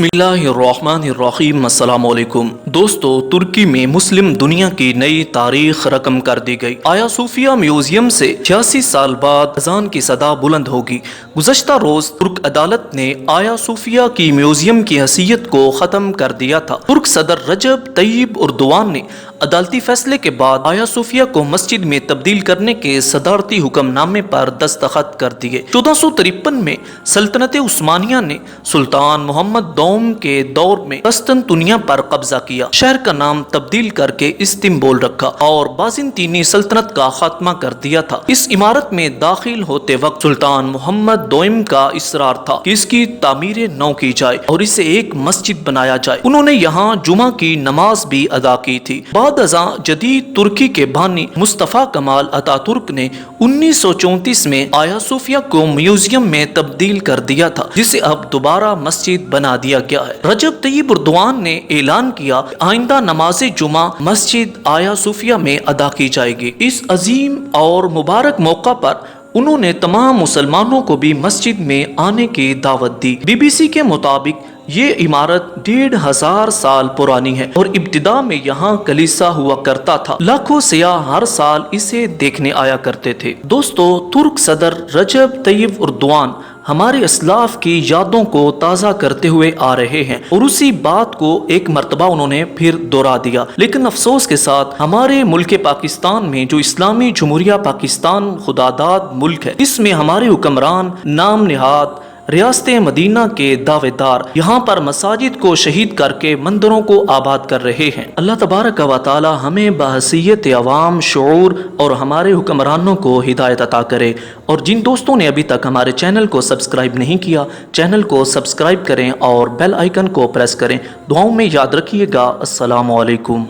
बिस्मिल्लाहिर्रहमानिर्रहीम। अस्सलाम वालेकुम दोस्तों, तुर्की में मुस्लिम दुनिया की नई तारीख रकम कर दी गई। आया सूफिया म्यूजियम से 86 साल बाद अजान की सदा बुलंद होगी। गुज़श्ता रोज तुर्क अदालत ने आया सूफिया की म्यूजियम की हैसियत को खत्म कर दिया था। तुर्क सदर रजब तय्यिब एर्दोगान ने अदालती फैसले के बाद आया सूफिया को मस्जिद में तब्दील करने के सदारती हुक्मनामे पर दस्तखत कर दिए। 1453 में सल्तनत उस्मानिया ने सुल्तान मोहम्मद दोम के दौर में कस्तंतुनिया पर कब्जा किया। शहर का नाम तब्दील करके इस्तिंबुल रखा और बाज़ंतीनी सल्तनत का खात्मा कर दिया था। इस इमारत में दाखिल होते वक्त सुल्तान मोहम्मद दोम का इसरार था कि इसकी तामीर नौ की जाए और इसे एक मस्जिद बनाया जाए। उन्होंने यहाँ जुमा की नमाज भी अदा की थी। बाद अज़ां जदीद तुर्की के बानी मुस्तफ़ा कमाल अतातुर्क ने 1934 में आया सूफिया को म्यूजियम में तब्दील कर दिया था, जिसे अब दोबारा मस्जिद बना दिया गया है। रजब तय्यिब एर्दोगान ने ऐलान किया आइंदा नमाज जुमा मस्जिद आया सूफिया में अदा की जाएगी। इस अजीम और मुबारक मौका पर उन्होंने तमाम मुसलमानों को भी मस्जिद में आने की दावत दी। BBC के मुताबिक ये इमारत 1500 साल पुरानी है और इब्तिदा में यहाँ कलीसा हुआ करता था। लाखों सियाह हर साल इसे देखने आया करते थे। दोस्तों, तुर्क सदर रजब तय्यिब एर्दोगान हमारे असलाफ की यादों को ताज़ा करते हुए आ रहे हैं और उसी बात को एक मर्तबा उन्होंने फिर दोहरा दिया। लेकिन अफसोस के साथ हमारे मुल्क पाकिस्तान में, जो इस्लामी जमहूरिया पाकिस्तान खुदादाद मुल्क है, इसमें हमारे हुक्मरान नाम निहाद रियासत मदीना के दावेदार यहाँ पर मसाजिद को शहीद करके मंदिरों को आबाद कर रहे हैं। अल्लाह तबारक व तआला हमें बहसीयत अवाम शऊर और हमारे हुक्मरानों को हिदायत अता करे। और जिन दोस्तों ने अभी तक हमारे चैनल को सब्सक्राइब नहीं किया, चैनल को सब्सक्राइब करें और बेल आइकन को प्रेस करें। दुआओं में याद रखिएगा। अस्सलामु अलैकुम।